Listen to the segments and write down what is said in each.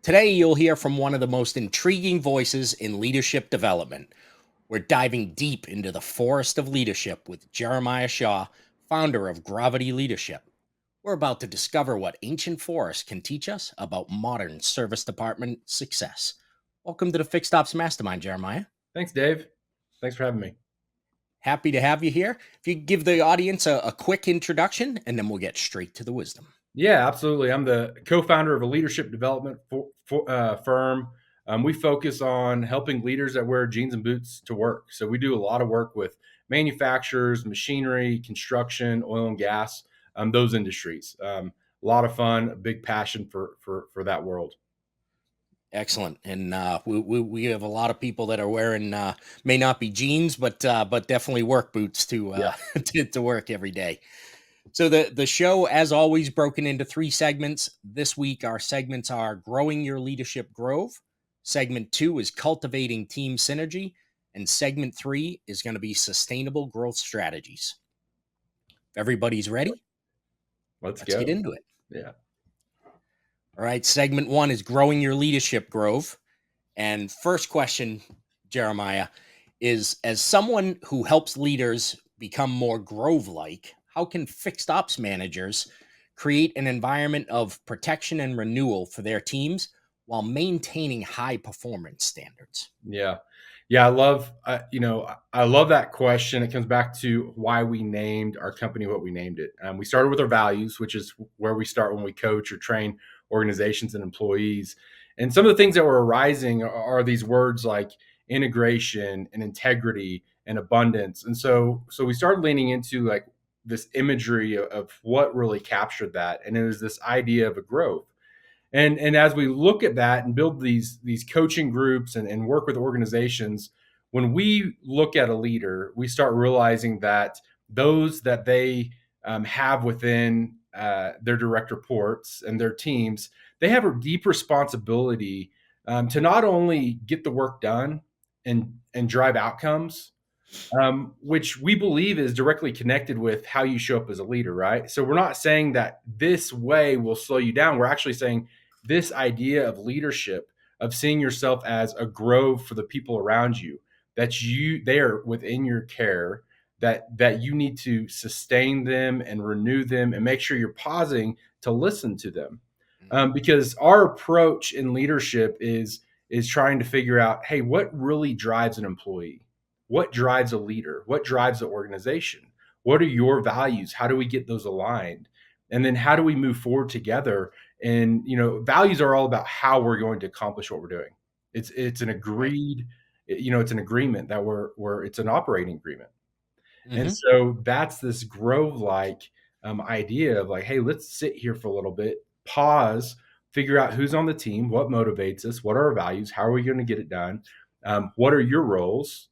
Today, you'll hear from one of the most intriguing voices in leadership development. We're diving deep into the forest of leadership with Jeremiah Shaw, founder of Grovity Leadership. We're about to discover what ancient forests can teach us about modern service department success. Welcome to the Fixed Ops Mastermind, Jeremiah. Thanks, Dave. Thanks for having me. Happy to have you here. If you could give the audience a quick introduction, and then we'll get straight to the wisdom. Yeah, absolutely. I'm the co-founder of a leadership development firm. We focus on helping leaders that wear jeans and boots to work. So we do a lot of work with manufacturers, machinery, construction, oil and gas, those industries. A lot of fun, a big passion for that world. Excellent, and we have a lot of people that are wearing may not be jeans, but definitely work boots to Yeah. to work every day. So the show, as always, broken into three segments. This week, our segments are Growing Your Leadership Grove. Segment 2 is Cultivating Team Synergy. And segment 3 is going to be Sustainable Growth Strategies. If everybody's ready, Let's get go. into it. Yeah. All right, segment 1 is Growing Your Leadership Grove. And first question, Jeremiah, is as someone who helps leaders become more Grove-like, how can fixed ops managers create an environment of protection and renewal for their teams while maintaining high performance standards? Yeah. I love, I love that question. It comes back to why we named our company what we named it. We started with our values, which is where we start when we coach or train organizations and employees. And some of the things that were arising are these words like integration and integrity and abundance. And so we started leaning into like this imagery of what really captured that. And it was this idea of a growth. And as we look at that and build these coaching groups and work with organizations, when we look at a leader, we start realizing that those that they have within their direct reports and their teams, they have a deep responsibility to not only get the work done and drive outcomes, which we believe is directly connected with how you show up as a leader, right? So we're not saying that this way will slow you down. We're actually saying this idea of leadership, of seeing yourself as a grove for the people around you, they are within your care, that you need to sustain them and renew them and make sure you're pausing to listen to them. Because our approach in leadership is trying to figure out, hey, what really drives an employee? What drives a leader? What drives the organization? What are your values? How do we get those aligned? And then how do we move forward together? And values are all about how we're going to accomplish what we're doing. It's an agreed, it's an agreement that it's an operating agreement. And so that's this grove like idea of like, hey, let's sit here for a little bit, pause, figure out who's on the team, what motivates us, what are our values, how are we going to get it done, what are your roles,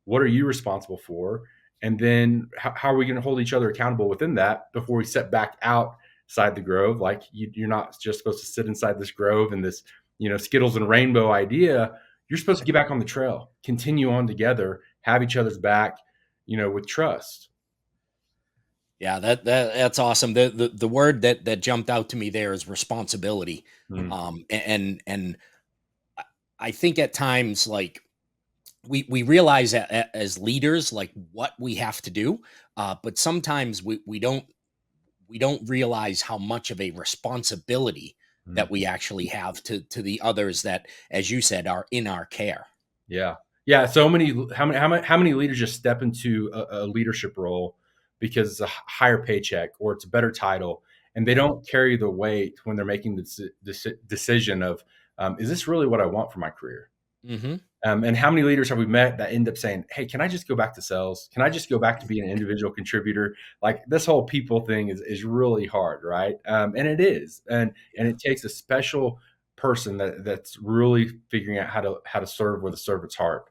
what are you responsible for? And then how are we going to hold each other accountable within that before we step back outside the grove? Like you're not just supposed to sit inside this grove and this, Skittles and rainbow idea. You're supposed to get back on the trail, continue on together, have each other's back, with trust. Yeah, that's awesome. The word that jumped out to me there is responsibility. And I think at times like we realize as leaders like what we have to do, but sometimes we don't realize how much of a responsibility that we actually have to the others that, as you said, are in our care. Yeah. So how many leaders just step into a leadership role because it's a higher paycheck or it's a better title, and they don't carry the weight when they're making the decision of, is this really what I want for my career? And how many leaders have we met that end up saying, hey, can I just go back to sales? Can I just go back to being an individual contributor? Like this whole people thing is really hard, right? And it is. And it takes a special person that's really figuring out how to serve with a servant's heart.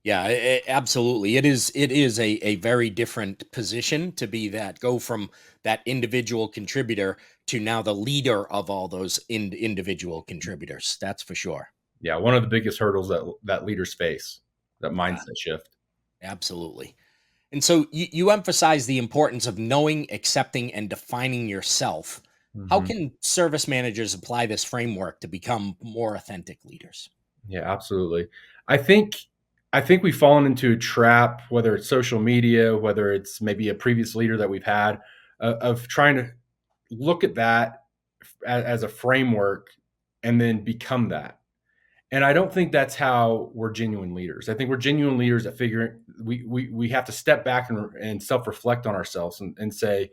Yeah, absolutely. It is a very different position to be that go from that individual contributor to now the leader of all those individual contributors. That's for sure. Yeah, one of the biggest hurdles that leaders face, that mindset shift. Absolutely. And so you emphasize the importance of knowing, accepting, and defining yourself How Hmm. can service managers apply this framework to become more authentic leaders? Yeah, absolutely. I think I think we've fallen into a trap, whether it's social media, whether it's maybe a previous leader that we've had, of trying to look at that as a framework and then become that. And I don't think that's how we're genuine leaders. I think we're genuine leaders that figure we have to step back and self reflect on ourselves and say,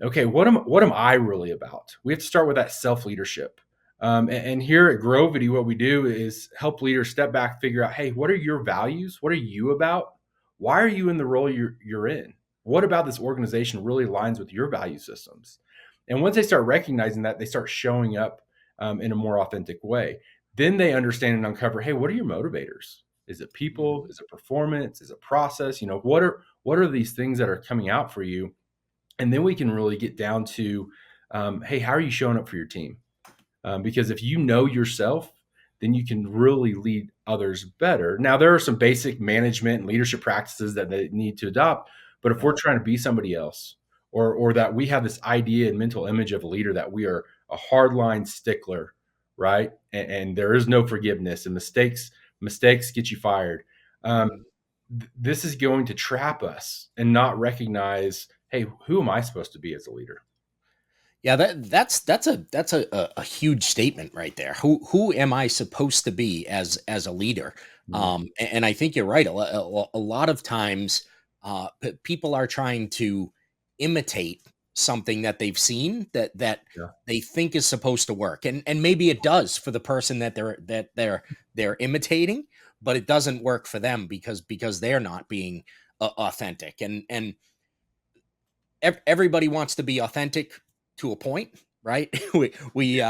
okay, what am I really about? We have to start with that self leadership. And here at Grovity, what we do is help leaders step back, figure out, hey, what are your values? What are you about? Why are you in the role you're in? What about this organization really aligns with your value systems? And once they start recognizing that, they start showing up in a more authentic way. Then they understand and uncover, hey, what are your motivators? Is it Mhm. people? Is it performance? Is it process? What are these things that are coming out for you? And then we can really get down to, hey, how are you showing up for your team? Because if you know yourself, then you can really lead others better. Now, there are some basic management and leadership practices that they need to adopt. But if Yep. we're trying to be somebody else, or that we have this idea and mental image of a leader that we are a hardline stickler, right? And there is no forgiveness, and mistakes get you fired. Um, Mhm. this is going to trap us and not recognize, hey, who am I supposed to be as a leader? Yeah, that's a huge statement right there. Who am I supposed to be as a leader? Mm, And I think you're right. A lot of times, people are trying to imitate something that they've seen that yeah. they think is supposed to work, and maybe it does for the person that they're imitating, but it doesn't work for them because they're not being authentic. And everybody wants to be authentic to a point, right? We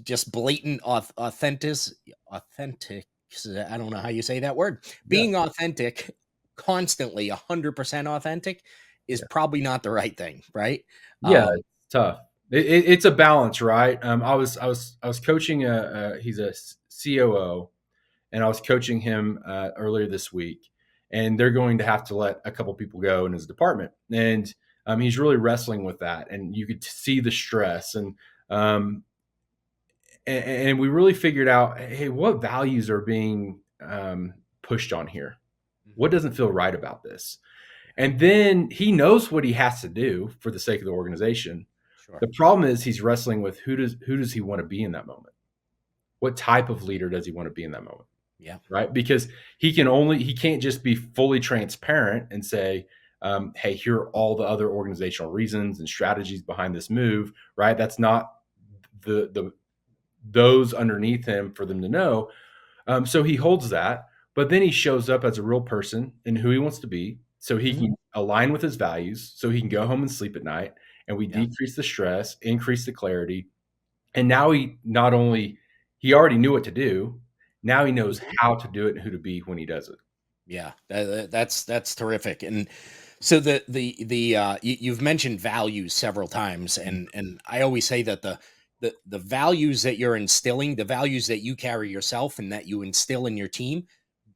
just blatant authentic. I don't know how you say that word. Yeah. Being authentic, constantly 100% authentic, is Yeah. probably not the right thing, right? Yeah, Um, it's tough. It's a balance, right? I was coaching he's a COO, and I was coaching him earlier this week, and they're going to have to let a couple people go in his department, and he's really wrestling with that, and you could see the stress, um, and we really figured out, hey, what values are being pushed on here? What mhm, doesn't feel right about this? And then he knows what he has to do for the sake of the organization. sure. The problem is he's wrestling with who does he want to be in that moment? What type of leader does he want to be in that moment? Yeah. Right? Because he can't just be fully transparent and say, hey, here are all the other organizational reasons and strategies behind this move, right? That's not the those underneath him for them to know. So he holds that, but then he shows up as a real person and who he wants to be, so he Mhm. can align with his values, so he can go home and sleep at night, and we Yeah. decrease the stress, increase the clarity, and now he already knew what to do. Now he knows Mhm. how to do it and who to be when he does it. Yeah, that's terrific. And so you've mentioned values several times, Mhm. and I always say that the values that you're instilling, the values that you carry yourself and that you instill in your team,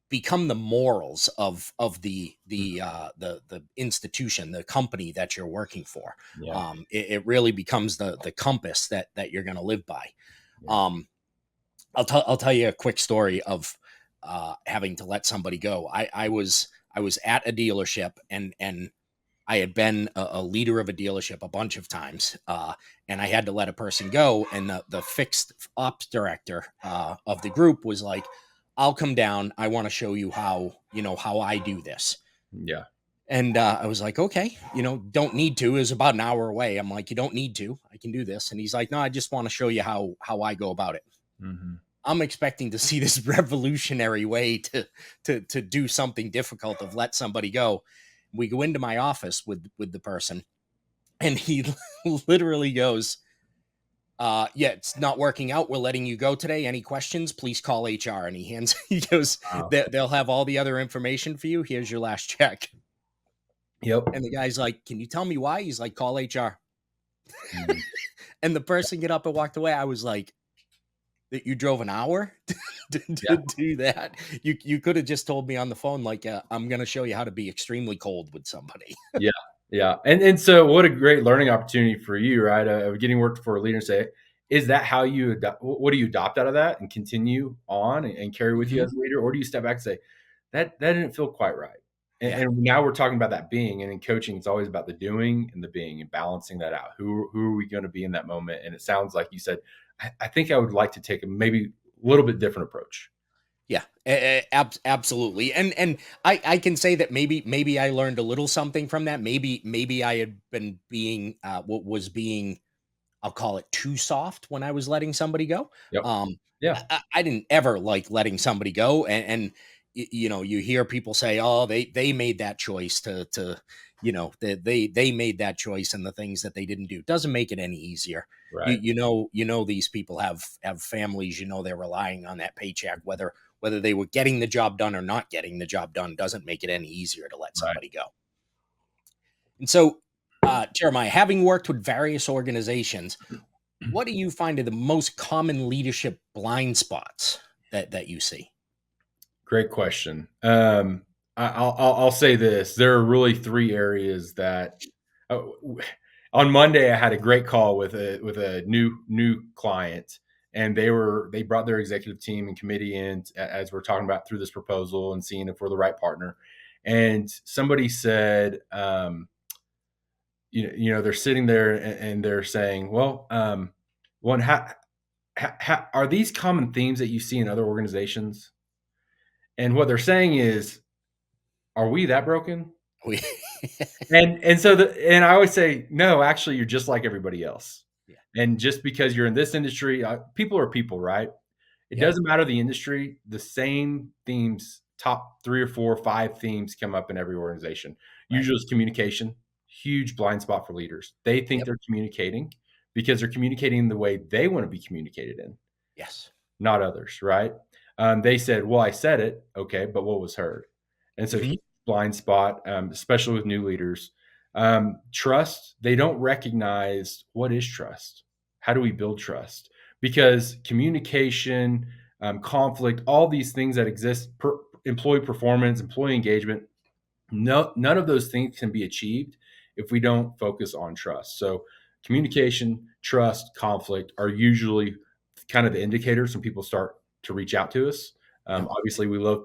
become the morals of the institution, the company that you're working for. Yeah, It really becomes the compass that you're going to live by. yeah, Um, I'll tell you a quick story of having to let somebody go. I was at a dealership, and I had been a leader of a dealership a bunch of times, and I had to let a person go. And the fixed ops director of the group was like, "I'll come down. I want to show you how I do this." yeah. And I was like, "Okay, don't need to." It was about an hour away. I'm like, "You don't need to. I can do this." And he's like, "No, I just want to show you how I go about it." Mhm. I'm expecting to see this revolutionary way to do something difficult, of let somebody go. We go into my office with the person, and he literally goes, "Yeah, it's not working out. We're letting you go today. Any questions? Please call HR." And he goes, Wow. They'll have all the other information for you. Here's your last check." Yep. And the guy's like, "Can you tell me why?" He's like, "Call HR." Mhm. And the person get up and walked away. I was like, "That you drove an hour to Yeah, do that? You could have just told me on the phone, like, I'm gonna show you how to be extremely cold with somebody." yeah. Yeah. And so what a great learning opportunity for you, right? Of getting work for a leader and say, is that how you adopt, what do you adopt out of that and continue on and carry with you Hmm. as a leader? Or do you step back and say, that didn't feel quite right? Yeah. And now we're talking about that being, and in coaching, it's always about the doing and the being and balancing that out. Who are we going to be in that moment? And it sounds like you said, I think I would like to take a maybe a little bit different approach. Yeah, absolutely. And I can say that maybe I learned a little something from that. Maybe I had been being what was being, I'll call it, too soft when I was letting somebody go. Yep. Um, Yeah. I didn't ever like letting somebody go, and you know, you hear people say, "Oh, they made that choice to they made that choice, and the things that they didn't do doesn't make it any easier." Right. You know these people have families. You know they're relying on that paycheck, whether they were getting the job done or not getting the job done doesn't make it any easier to let Right. somebody go. And so, Jeremiah, having worked with various organizations, what do you find are the most common leadership blind spots that you see? Great question. I'll say this: there are really three areas that. Uh, on Monday, I had a great call with a new client, and they brought their executive team and committee in as we're talking about through this proposal and seeing if we're the right partner. And somebody said, they're sitting there and they're saying, well, one, are these common themes that you see in other organizations? And what they're saying is, are we that broken? We, And I always say, no, actually, you're just like everybody else. yeah, And just because you're in this industry, people are people, right? It yep, doesn't matter the industry. The same themes, top three or four, five themes come up in every organization. right, Usually it's communication, huge blind spot for leaders. They think yep, they're communicating because they're communicating the way they want to be communicated in, yes, not others, right? They said, well, I said it. Okay, but what was heard? And so, hmm, huge blind spot, especially with new leaders. Trust, they don't recognize what is trust. How do we build trust? Because communication, conflict, all these things that exist, employee performance, employee engagement, no, none of those things can be achieved if we don't focus on trust. So, communication, trust, conflict are usually kind of the indicators when people start to reach out to us. yep, Obviously, we love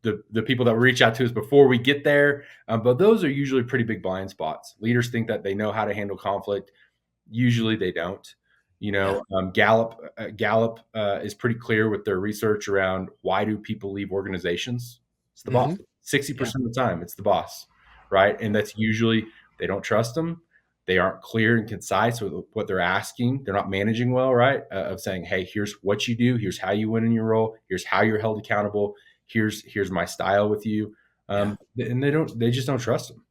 the people that reach out to us before we get there, but those are usually pretty big blind spots. Leaders think that they know how to handle conflict. Usually they don't. yeah, Gallup is pretty clear with their research around why do people leave organizations? It's the boss. hmm, Sixty yeah, percent of the time, it's the boss, right? And that's usually they don't trust them. They aren't clear and concise with what they're asking. They're not managing well, right? Of saying, "Hey, here's what you do. Here's how you win in your role. Here's how you're held accountable. Here's my style with you." yeah, And they just don't trust them.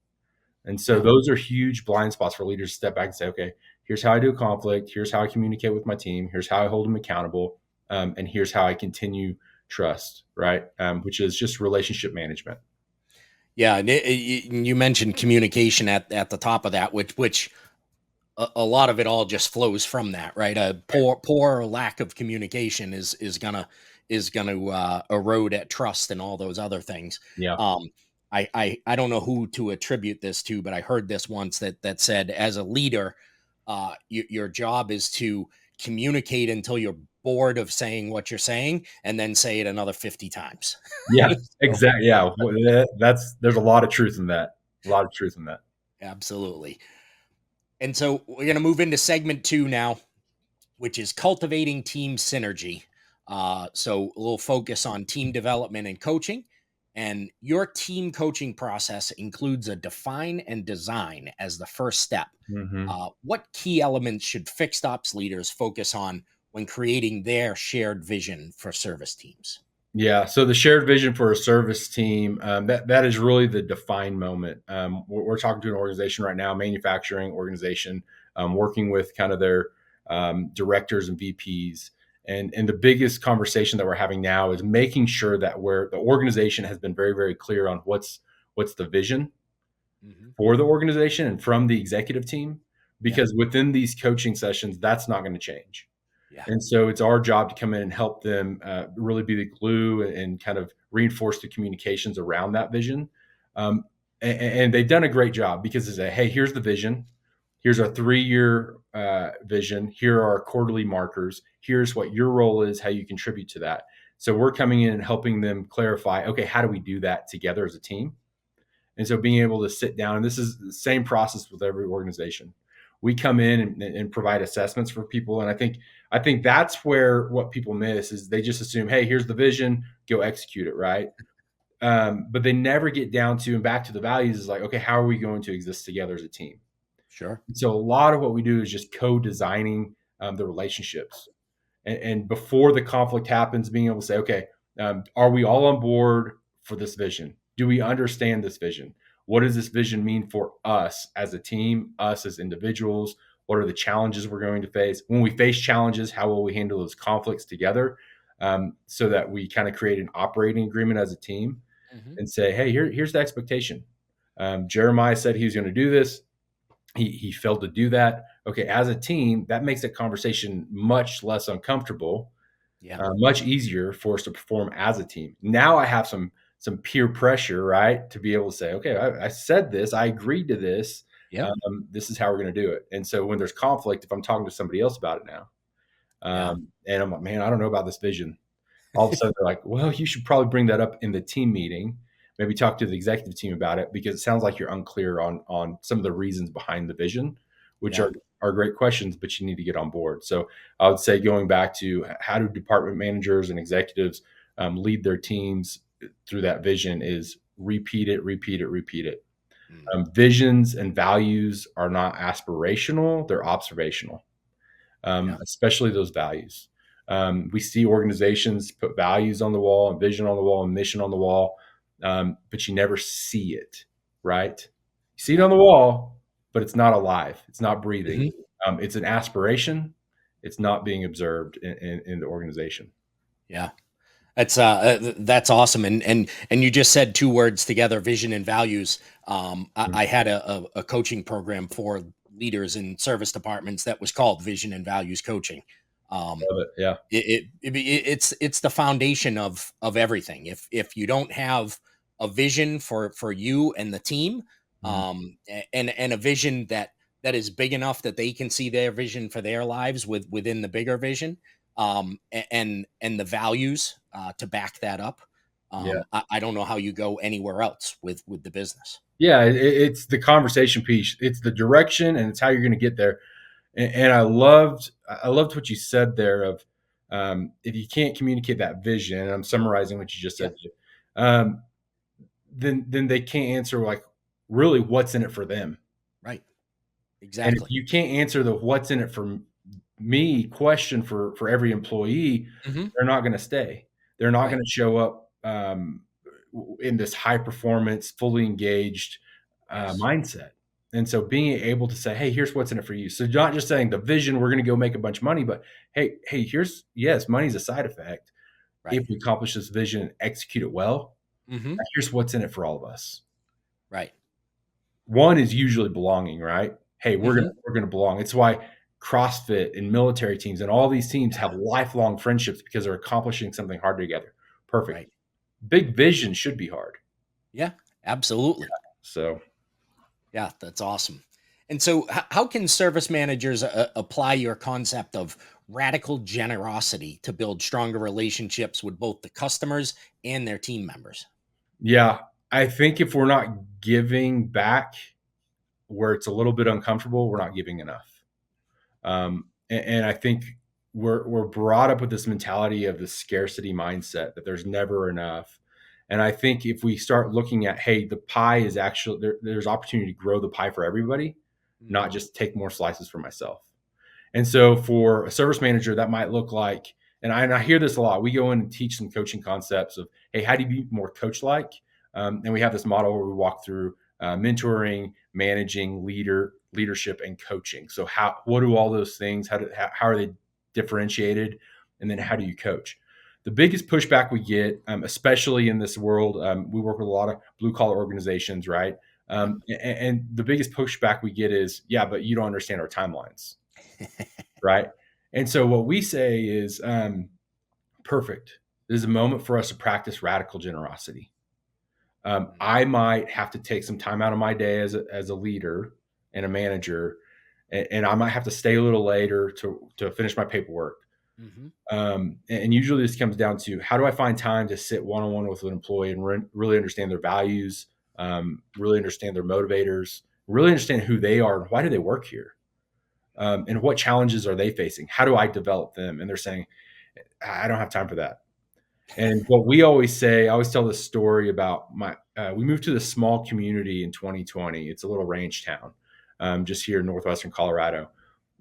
And so yeah, those are huge blind spots for leaders to step back and say, okay, here's how I do conflict. Here's how I communicate with my team. Here's how I hold them accountable. And here's how I continue trust, right? Which is just relationship management. yeah. And you mentioned communication at the top of that, which a lot of it all just flows from that, right? A poor lack of communication is gonna erode at trust and all those other things. Yeah. Um, I don't know who to attribute this to, but I heard this once that said, as a leader, your job is to communicate until you're bored of saying what you're saying, and then say it another 50 times. Yeah, So, exactly. Yeah. There's a lot of truth in that. A lot of truth in that. absolutely. And so we're gonna move into segment two now, which is cultivating team synergy. So a little focus on team development and coaching. And your team coaching process includes a define and design as the first step. Hmm. What key elements should fixed ops leaders focus on when creating their shared vision for service teams? Yeah. So the shared vision for a service team, that is really the defined moment. We're talking to an organization right now, manufacturing organization, working with kind of their directors and VPs. And the biggest conversation that we're having now is making sure that the organization has been very, very clear on what's the vision Hmm. for the organization and from the executive team. Yeah, Because within these coaching sessions, that's not going to change. yeah, And so it's our job to come in and help them really be the glue and kind of reinforce the communications around that vision. Um, and they've done a great job because they say, hey, here's the vision. Here's our 3-year vision. Here are our quarterly markers. Here's what your role is, how you contribute to that. So we're coming in and helping them clarify, okay, how do we do that together as a team? And so being able to sit down, and this is the same process with every organization. We come in and provide assessments for people. And I think that's where what people miss is they just assume, hey, here's the vision, go execute it, right? But they never get down to and back to the values is like, okay, how are we going to exist together as a team? Sure. So a lot of what we do is just co-designing the relationships, and before the conflict happens, being able to say, okay, are we all on board for this vision? Do we understand this vision? What does this vision mean for us as a team, us as individuals? What are the challenges we're going to face? When we face challenges, how will we handle those conflicts together? So that we kind of create an operating agreement as a team Hmm. and say, hey, here's the expectation. Jeremiah said he was going to do this. He failed to do that. Okay, as a team, that makes that conversation much less uncomfortable, Yeah. much easier for us to perform as a team. Now I have some peer pressure, right, to be able to say, okay, I said this, I agreed to this. Yep. This is how we're going to do it. And so when there's conflict, if I'm talking to somebody else about it now, Yeah. and I'm like, man, I don't know about this vision, all of a sudden they're like, well, you should probably bring that up in the team meeting. Maybe talk to the executive team about it because it sounds like you're unclear on some of the reasons behind the vision, which Yeah. are great questions, but you need to get on board. So I would say going back to how do department managers and executives lead their teams through that vision is repeat it, repeat it, repeat it. Mm. Visions and values are not aspirational; they're observational, Yeah. especially those values. We see organizations put values on the wall and vision on the wall and mission on the wall, but you never see it, right? You see it Yeah. on the wall, but it's not alive. It's not breathing. Hmm. It's an aspiration. It's not being observed in the organization. Yeah. That's awesome, and you just said two words together: vision and values. Mhm. I had a coaching program for leaders in service departments that was called Vision and Values Coaching. Um, Love it. Yeah. it's the foundation of everything. If you don't have a vision for you and the team, Mhm. and a vision that is big enough that they can see their vision for their lives within the bigger vision, and the values to back that up, Yeah. I don't know how you go anywhere else with the business. Yeah. It's the conversation piece. It's the direction, and it's how you're going to get there. And I loved what you said there of if you can't communicate that vision, and I'm summarizing what you just Yeah. said, um, then they can't answer like really what's in it for them. Right. And if Exactly. you can't answer the what's in it for me question for every employee, Hmm. they're not going to stay. They're not Right. going to show up in this high performance, fully engaged Yes. mindset. And so being able to say, hey, here's what's in it for you. So not just saying the vision, we're going to go make a bunch of money, but hey, here's yes, money's a side effect. If Right. we accomplish this vision and execute it well, Hmm. here's what's in it for all of us. Right. One is usually belonging, right? Hey, we're gonna Hmm. we're gonna belong. It's why CrossFit and military teams and all these teams have Yeah. lifelong friendships because they're accomplishing something hard together. Perfect. Right. Big vision should be hard. Yeah. Absolutely. So Yeah, that's awesome. And so, how can service managers apply your concept of radical generosity to build stronger relationships with both the customers and their team members? yeah, I think if we're not giving back where it's a little bit uncomfortable, we're not giving enough. And I think we're brought up with this mentality of the scarcity mindset that there's never enough. And I think if we start looking at, hey, the pie is actually there's opportunity to grow the pie for everybody, Mm. not just take more slices for myself. And so for a service manager, that might look like, and I hear this a lot. We go in and teach some coaching concepts of, hey, how do you be more coach like? And we have this model where we walk through mentoring, managing, leadership, and coaching. So what do all those things? How are they differentiated? And then how do you coach? The biggest pushback we get, especially in this world, we work with a lot of blue collar organizations, right? Yep. And the biggest pushback we get is, yeah, but you don't understand our timelines, right? And so what we say is, perfect. This is a moment for us to practice radical generosity. I might have to take some time out of my day as a leader and a manager, and I might have to stay a little later to finish my paperwork. Mm-hmm. And usually this comes down to, how do I find time to sit one-on-one with an employee and really understand their values, really understand their motivators, really understand who they are and why do they work here, and what challenges are they facing? How do I develop them? And they're saying, I don't have time for that. And what we always say, I always tell this story about we moved to this small community in 2020. It's a little ranch town, just here in northwestern Colorado.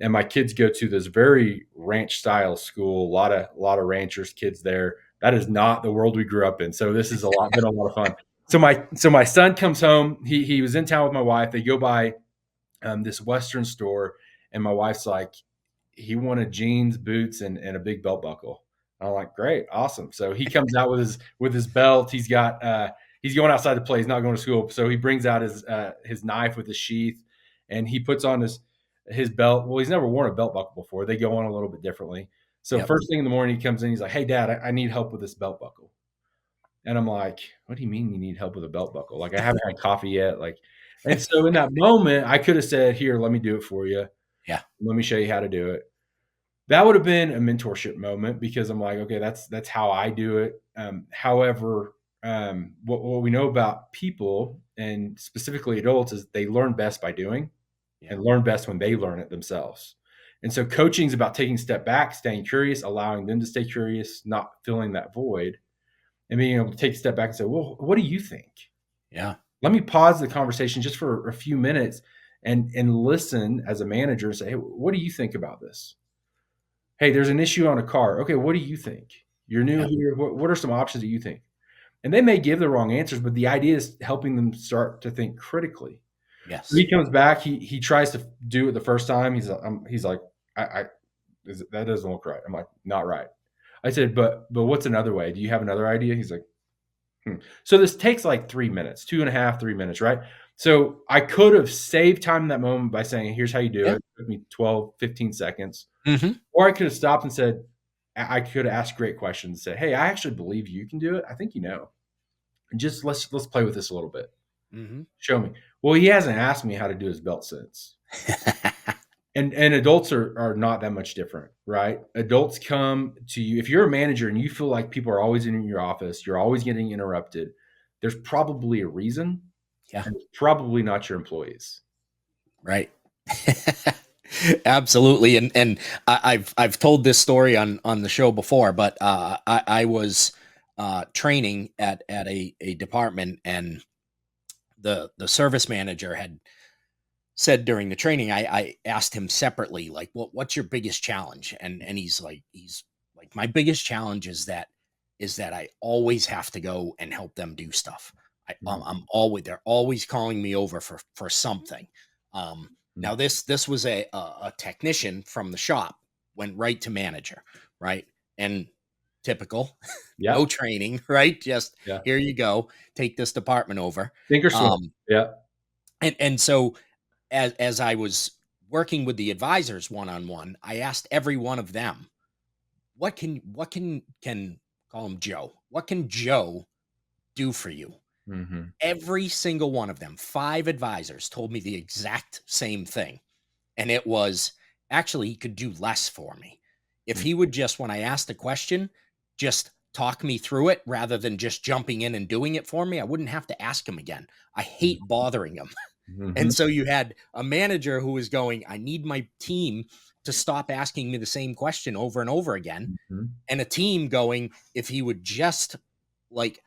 And my kids go to this very ranch style school. A lot of ranchers kids there. That is not the world we grew up in. So this is been a lot of fun. So my son comes home. He was in town with my wife. They go by this Western store, and my wife's like, he wanted jeans, boots, and a big belt buckle. I'm like, great, awesome. So he comes out with his belt. He's going outside to play. He's not going to school. So he brings out his knife with his sheath, and he puts on his belt. Well, he's never worn a belt buckle before. They go on a little bit differently. So Yep. first thing in the morning, he comes in. He's like, "Hey, Dad, I need help with this belt buckle." And I'm like, "What do you mean you need help with a belt buckle? Like, I haven't had coffee yet." Like, and so in that moment, I could have said, "Here, let me do it for you. Yeah. Let me show you how to do it." That would have been a mentorship moment, because I'm like, okay, that's how I do it. However, what we know about people, and specifically adults, is they learn best by doing, Yeah. and learn best when they learn it themselves. And so coaching is about taking a step back, staying curious, allowing them to stay curious, not filling that void, and being able to take a step back and say, well, what do you think? Yeah. Let me pause the conversation just for a few minutes and listen as a manager and say, hey, what do you think about this? Hey, there's an issue on a car. Okay, what do you think? You're new Yeah. here. What are some options that you think? And they may give the wrong answers, but the idea is helping them start to think critically. So Yes. he comes back. He tries to do it the first time. He's like, that doesn't look right. I'm like, not right. I said, but what's another way? Do you have another idea? He's like, hmm. So this takes like 3 minutes, 2.5, 3 minutes, right? So I could have saved time in that moment by saying, here's how you do Yeah. it. It took me 12, 15 seconds. Mm-hmm. Or I could have stopped and said, I could have asked great questions, say, hey, I actually believe you can do it. I think you know. And just let's play with this a little bit. Mm-hmm. Show me. Well, he hasn't asked me how to do his belt since. And adults are not that much different, right? Adults come to you. If you're a manager and you feel like people are always in your office, you're always getting interrupted, there's probably a reason, Yeah. and it's probably not your employees. Right. Absolutely. And I've told this story on the show before, but I was training at a department, and the service manager had said during the training, I asked him separately, like, what's your biggest challenge? And he's like, my biggest challenge is that I always have to go and help them do stuff. They're always calling me over for something. Mhm. Now this was a technician from the shop, went right to manager, right? And typical, Yeah, no training, right? Just yeah. here you go, take this department over. Think or swim. Um, Yeah. and so as I was working with the advisors one on one, I asked every one of them, what can call him Joe? What can Joe do for you? Hmm. Every single one of them, 5 advisors, told me the exact same thing. And it was, actually, he could do less for me. If he would just, when I asked a question, just talk me through it rather than just jumping in and doing it for me, I wouldn't have to ask him again. I hate bothering him. Hmm. And so you had a manager who was going, I need my team to stop asking me the same question over and over again. Hmm. And a team going, if he would just, like,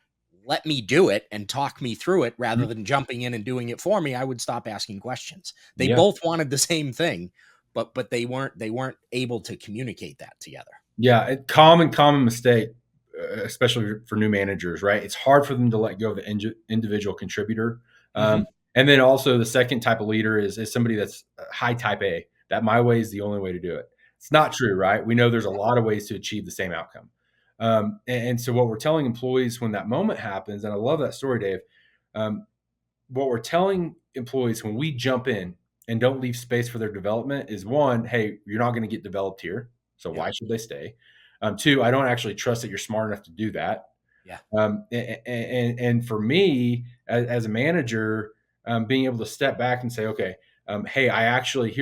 let me do it and talk me through it rather than jumping in and doing it for me, I would stop asking questions. They Yeah. both wanted the same thing, but they weren't able to communicate that together. Yeah, common mistake, especially for new managers, right? It's hard for them to let go of the individual contributor. Hmm. Um, and then also the second type of leader is somebody that's high type A. That my way is the only way to do it. It's not true, right? We know there's a lot of ways to achieve the same outcome. And so what we're telling employees when that moment happens, and I love that story, Dave. Um, what we're telling employees when we jump in and don't leave space for their development is, one, hey, you're not going to get developed here. So Yep. why should they stay? Two, I don't actually trust that you're smart enough to do that. Yeah. And for me, as a manager, being able to step back and say, okay, hey, I actually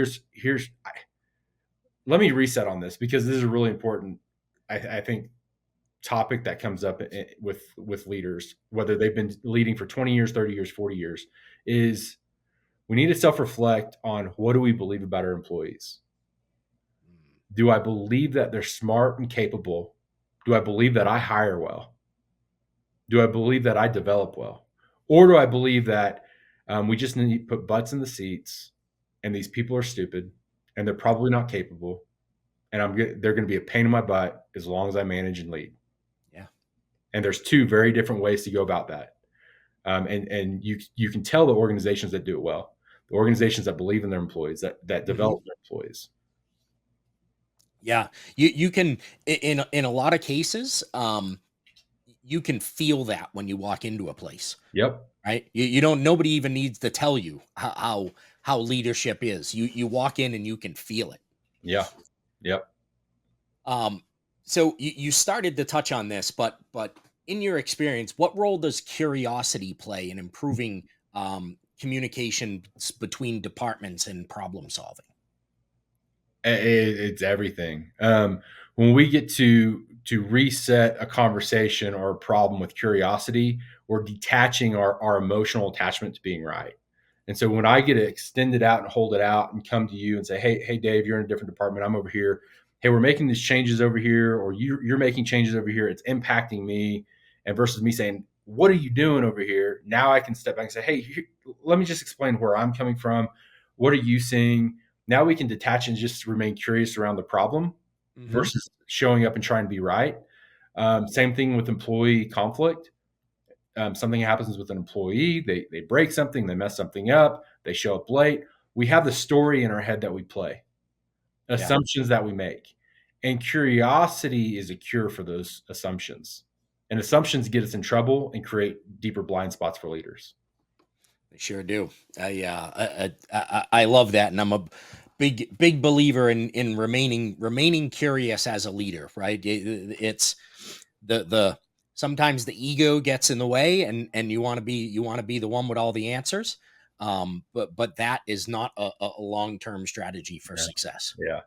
let me reset on this because this is a really important, I think, topic that comes up with leaders, whether they've been leading for 20 years, 30 years, 40 years, is we need to self reflect on what do we believe about our employees. Mm. Do I believe that they're smart and capable? Do I believe that I hire well? Do I believe that I develop well? Or do I believe that we just need to put butts in the seats and these people are stupid and they're probably not capable and they're going to be a pain in my butt as long as I manage and lead? Yeah. And there's two very different ways to go about that. And you can tell the organizations that do it well, the organizations that believe in their employees, that Hmm. develop their employees. Yeah. You can in a lot of cases, you can feel that when you walk into a place, Yep. right? You don't. Nobody even needs to tell you how leadership is. You walk in and you can feel it. Yeah. Yep. Um, so you started to touch on this, but in your experience, what role does curiosity play in improving communication between departments and problem solving? It's everything. When we get to reset a conversation or a problem with curiosity, we're detaching our emotional attachment to being right. And so when I get to extend it out and hold it out and come to you and say, hey, Dave, you're in a different department. I'm over here. Hey, we're making these changes over here, or you're making changes over here. It's impacting me. And versus me saying, what are you doing over here? Now I can step back and say, hey, let me just explain where I'm coming from. What are you seeing? Now we can detach and just remain curious around the problem Hmm. versus showing up and trying to be right. Same thing with employee conflict. Something happens with an employee, they break something, they mess something up, they show up late. We have the story in our head that we play, Yeah, assumptions that we make. And curiosity is a cure for those assumptions. And assumptions get us in trouble and create deeper blind spots for leaders. they sure do. I love that, and I'm a big believer in remaining curious as a leader. Right? It's the sometimes the ego gets in the way, and you want to be the one with all the answers. But that is not a long term strategy for Yeah. success. Yeah,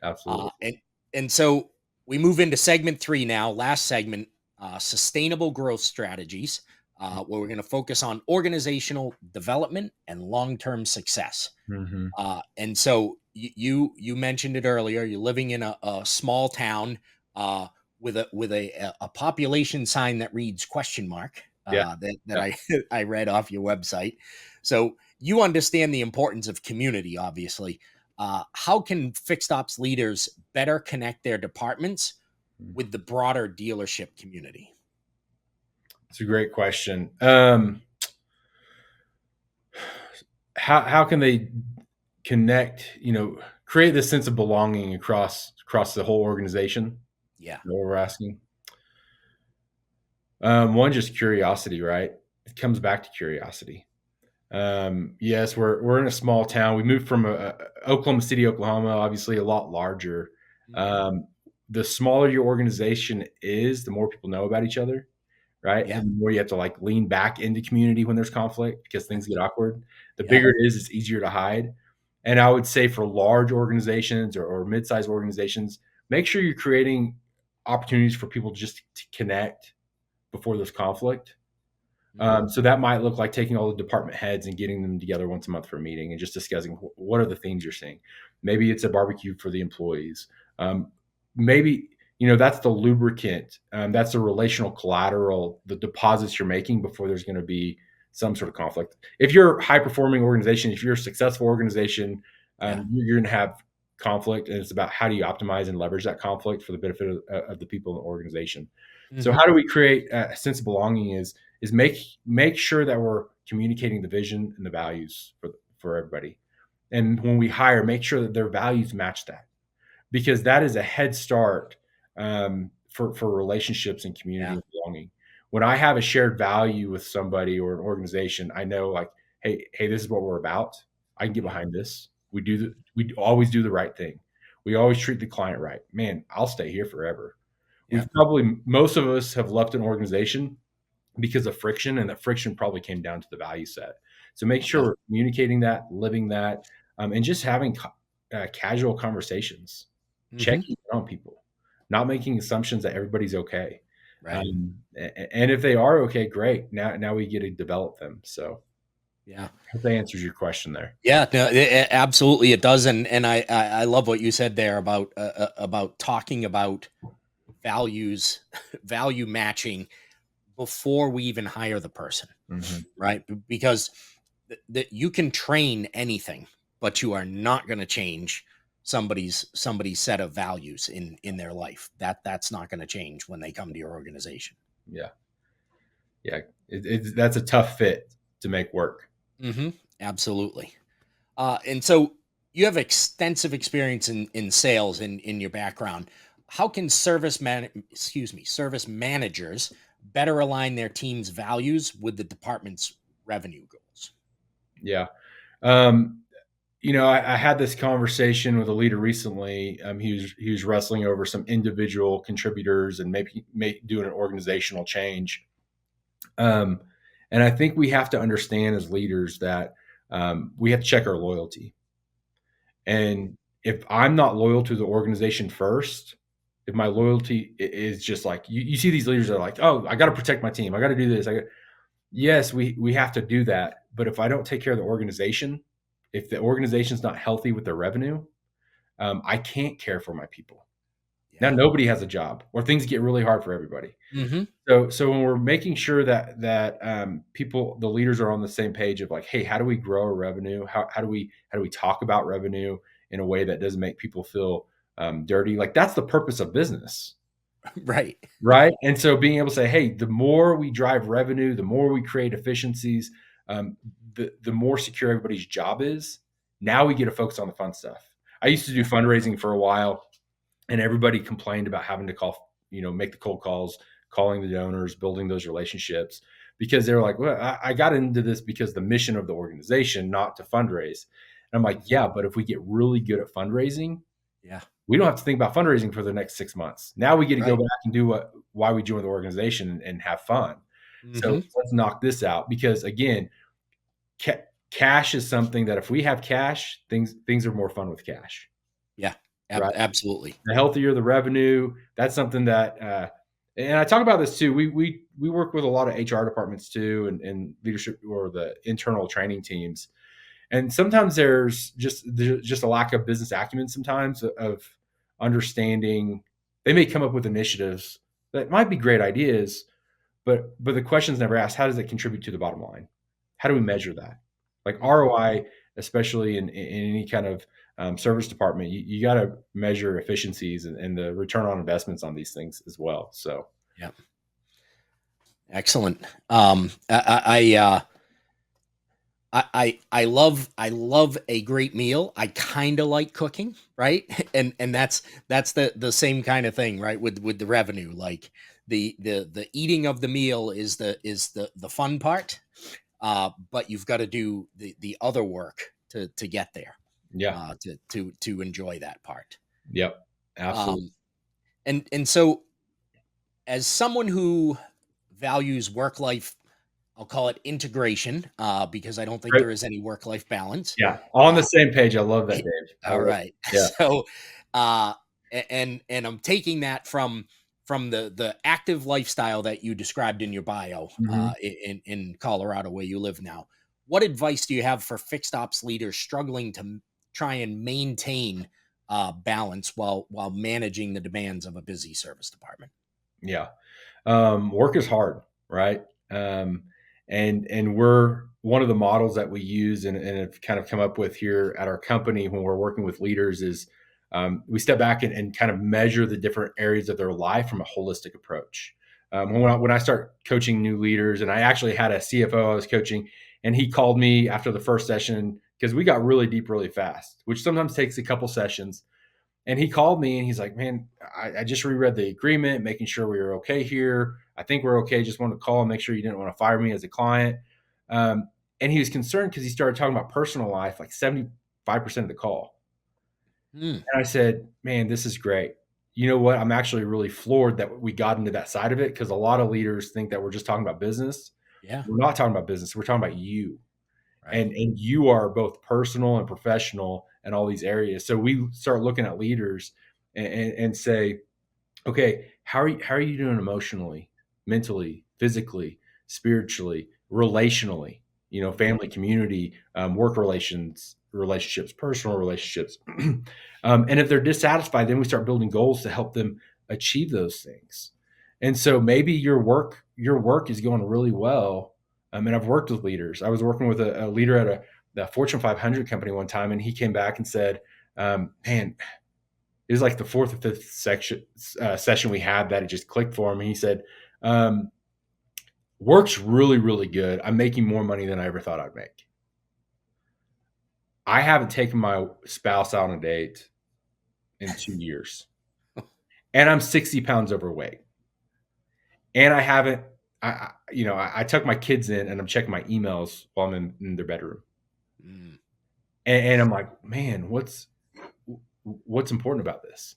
Uh, absolutely. and and so we move into segment three now. Last segment, sustainable growth strategies, where we're going to focus on organizational development and long term success. Mm-hmm. And so you mentioned it earlier. You're living in a small town uh, with a population sign that reads question mark. Yeah. That Yeah. I I read off your website. So you understand the importance of community, obviously. How can fixed ops leaders better connect their departments with the broader dealership community? It's a great question. How can they connect? Create this sense of belonging across the whole organization. Yeah, What we're asking. One, just curiosity, right? It comes back to curiosity. Yes, we're in a small town. We moved from Oklahoma City, Oklahoma, obviously a lot larger. hmm, Um, the smaller your organization is, the more people know about each other, right? yeah, And the more you have to like lean back into community when there's conflict because things get awkward. The yeah, bigger it is, it's easier to hide. And I would say for large organizations or mid-sized organizations, make sure you're creating opportunities for people just to connect before there's conflict. hmm, So that might look like taking all the department heads and getting them together once a month for a meeting and just discussing what are the things you're seeing. Maybe it's a barbecue for the employees. Maybe that's the lubricant. That's the relational collateral, the deposits you're making before there's going to be some sort of conflict. If you're a high performing organization, if you're a successful organization, yeah, you're going to have conflict, and it's about how do you optimize and leverage that conflict for the benefit of the people in the organization. So hmm, how do we create a sense of belonging? Is make sure that we're communicating the vision and the values for everybody. And when we hire, make sure that their values match that, because that is a head start for relationships and community yeah, and belonging. When I have a shared value with somebody or an organization, I know like, hey, this is what we're about. I can get hmm, behind this. We always do the right thing. We always treat the client right. Man, I'll stay here forever. Yeah. Most of us have left an organization because of friction, and that friction probably came down to the value set. So make sure Yeah. we're communicating that, living that, and just having casual conversations, Hmm. checking in on people, not making assumptions that everybody's okay. Right. And if they are okay, great. Now we get to develop them. So Yeah. I hope that answers your question there. Yeah, no, absolutely it does, and I love what you said there about talking about values, value matching before we even hire the person, Hmm. right? Because you can train anything, but you are not going to change somebody's set of values in their life. That's not going to change when they come to your organization. Yeah, yeah. That's a tough fit to make work. Hmm. Absolutely. And so you have extensive experience in sales in your background. How can service managers better align their team's values with the department's revenue goals? Yeah. I had this conversation with a leader recently. He was wrestling over some individual contributors and maybe doing an organizational change. Um, and I think we have to understand as leaders that we have to check our loyalty. And if I'm not loyal to the organization first, if my loyalty is just like you see these leaders that are like, oh, I got to protect my team, I got to do this. Yes, we have to do that. But if I don't take care of the organization, if the organization's not healthy with their revenue, I can't care for my people. Now Yeah. nobody has a job, or things get really hard for everybody. Hmm. So when we're making sure that people, the leaders, are on the same page of like, hey, how do we grow our revenue? How do we talk about revenue in a way that doesn't make people feel dirty? Like that's the purpose of business. Right. Right. And so being able to say, hey, the more we drive revenue, the more we create efficiencies, um, the more secure everybody's job is. Now we get to focus on the fun stuff. I used to do Yeah. fundraising for a while, and everybody complained about having to make the cold calls, calling the donors, building those relationships, because they're like, well, I got into this because the mission of the organization, not to fundraise. And I'm like, Mhm. yeah, but if we get really good at fundraising, Yeah. we don't have to think about fundraising for the next 6 months. Now we get to go Right. back and do why we joined the organization and have fun. So Hmm. let's knock this out because again, cash is something that if we have cash, things are more fun with cash, Yeah. right? Absolutely. The healthier the revenue, that's something that, and I talk about this too. We work with a lot of HR departments too, and leadership or the internal training teams. And sometimes there's just a lack of business acumen sometimes of understanding. They may come up with initiatives that might be great ideas, but the question's never asked, how does it contribute to the bottom line? How do we measure that? Like Hmm. ROI, especially in any kind of service department, you got to measure efficiencies and the return on investments on these things as well. So Yeah. Excellent. I love a great meal. I kind of like cooking, right? And that's the same kind of thing, right? With the revenue, like the eating of the meal is the fun part, but you've got to do the other work to get there, yeah, to enjoy that part. yep, absolutely. Um, and so as someone who values work life, I'll call it integration, because I don't think Great. there is any work life balance. Yeah, on the Uh, same page. I love that, Dave. I all love. right, Yeah. so uh, and I'm taking that from the active lifestyle that you described in your bio, Mhm. in Colorado where you live now. What advice do you have for fixed ops leaders struggling to try and maintain balance while managing the demands of a busy service department? Yeah. Work is hard, right? Um, and we're one of the models that we use and have kind of come up with here at our company when we're working with leaders is we step back and kind of measure the different areas of their life from a holistic approach. When I start coaching new leaders, and I actually had a CFO I was coaching, and he called me after the first session because we got really deep really fast, which sometimes takes a couple sessions. And he called me and he's like, man, I just reread the agreement, making sure we were okay here. I think we're okay. Just wanted to call and make sure you didn't want to fire me as a client. Um, and he was concerned because he started talking about personal life, like 75% of the call. Hmm. And I said, man, this is great. you know what? I'm actually really floored that we got into that side of it, because a lot of leaders think that we're just talking about business. Yeah. We're not talking about business. We're talking about you. Right. And you are both personal and professional in all these areas. So we start looking at leaders and say, okay, how are you doing emotionally, mentally, physically, spiritually, relationally? Mhm. Family, community, work relationships, personal relationships. And if they're dissatisfied, then we start building goals to help them achieve those things. And so maybe your work is going really well. And I've worked with leaders. I was working with a leader at the Fortune 500 company one time, and he came back and said, "Man, it was like the fourth or fifth session we had that it just clicked for him. And he said, um, work's really, really good. I'm making more money than I ever thought I'd make. I haven't taken my spouse out on a date in 2 years, and I'm 60 pounds overweight. And I haven't, I tuck my kids in and I'm checking my emails while I'm in their bedroom. Mm. And I'm like, man, what's important about this?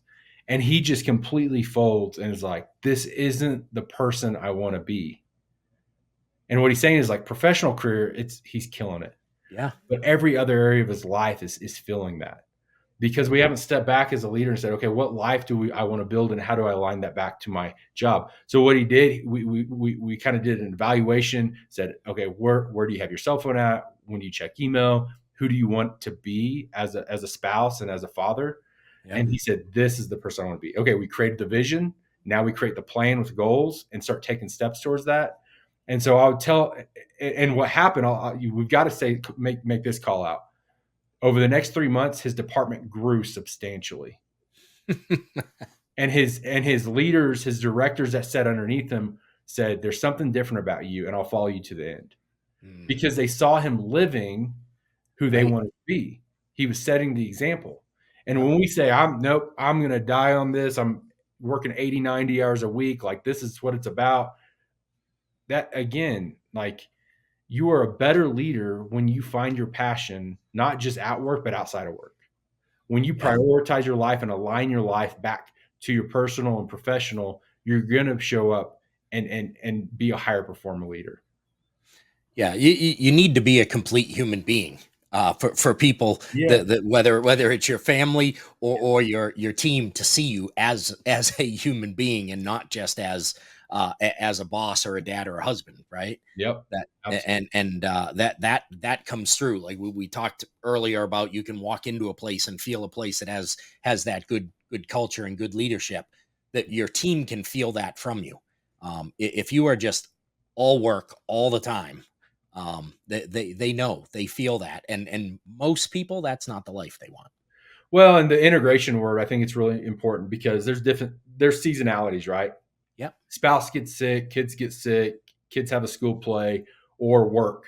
And he just completely folds and is like, this isn't the person I want to be. And what he's saying is, like, professional career, he's killing it. Yeah. But every other area of his life is feeling that, because we Mhm. haven't stepped back as a leader and said, okay, what life do I want to build, and how do I align that back to my job? So what he did, we kind of did an evaluation, said, okay, where do you have your cell phone at? When do you check email? Who do you want to be as a spouse and as a father? Yep. And he said, this is the person I want to be. Okay, we created the vision. Now we create the plan with goals and start taking steps towards that. And so I would tell, and what happened, we've got to say, make this call out. Over the next 3 months, his department grew substantially. And his leaders, his directors that sat underneath him said, there's something different about you, and I'll follow you to the end. Mm. Because they saw him living who they Right. wanted to be. He was setting the example. And Yep. when we say, nope, I'm going to die on this, I'm working 80, 90 hours a week, like, this is what it's about. That, again, like, you are a better leader when you find your passion, not just at work, but outside of work. When you Yeah. prioritize your life and align your life back to your personal and professional, you're going to show up and be a higher performer leader. Yeah, you need to be a complete human being for people Yeah. that whether it's your family or your team to see you as a human being and not just as a boss or a dad or a husband, right? Yep. That Absolutely. that comes through. Like we talked earlier about, you can walk into a place and feel a place that has that good culture and good leadership. That your team can feel that from you. If you are just all work all the time, they know, they feel that, and most people, that's not the life they want. Well, and the integration word, I think it's really important, because there's seasonalities, right? Yep. Spouse gets sick, kids get sick, kids have a school play, or work.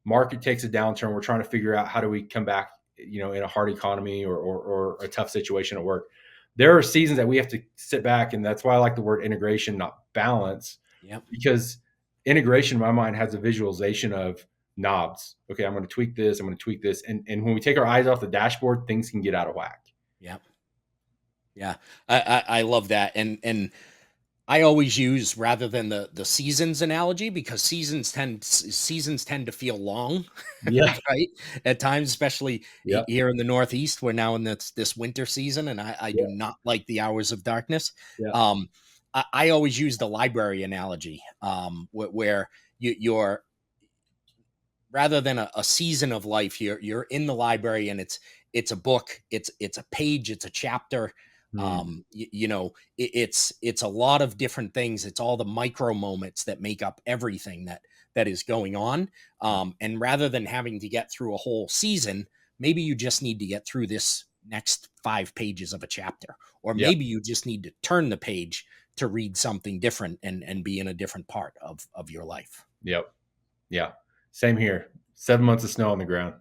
Market takes a downturn. We're trying to figure out, how do we come back, in a hard economy, or a tough situation at work. There are seasons that we have to sit back, and that's why I like the word integration, not balance, Yep. because integration in my mind has a visualization of knobs. Okay, I'm going to tweak this, I'm going to tweak this. And when we take our eyes off the dashboard, things can get out of whack. Yep. Yeah. I love that. And I always use, rather than the seasons analogy, because seasons tend to feel long, Yeah. right? At times, especially Yeah. here in the Northeast, we're now in this winter season, and I do Yeah. not like the hours of darkness. Yeah. Um, I always use the library analogy, where you're, rather than a season of life, you're in the library, and it's a book, it's a page, it's a chapter. Hmm. It's a lot of different things. It's all the micro moments that make up everything that is going on. And rather than having to get through a whole season, maybe you just need to get through this next 5 pages of a chapter, or Yeah. maybe you just need to turn the page to read something different, and be in a different part of your life. Yep. Yeah. Same here. 7 months of snow on the ground.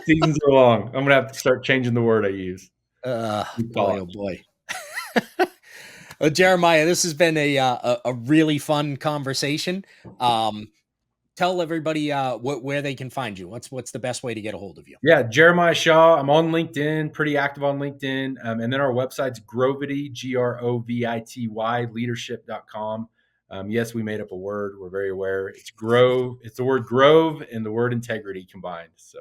Seasons are long. I'm gonna have to start changing the word I use. Good Boy, call. oh boy. Jeremiah, this has been a really fun conversation. Um, tell everybody where they can find you. What's the best way to get a hold of you? Yeah, Jeremiah Shaw. I'm on LinkedIn, pretty active on LinkedIn. And then our website's Grovity, Grovity, leadership.com. Yes, we made up a word. We're very aware. It's grove. It's the word grove and the word integrity combined. So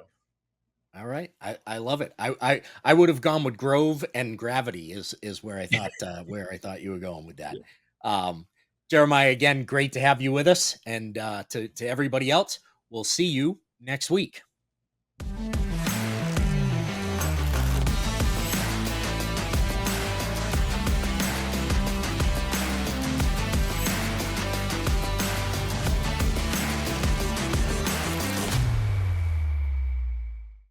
All right. I love it. I would have gone with Grove and Gravity is where I thought you were going with that. yeah. Um, Jeremiah, again, great to have you with us. And to everybody else, we'll see you next week.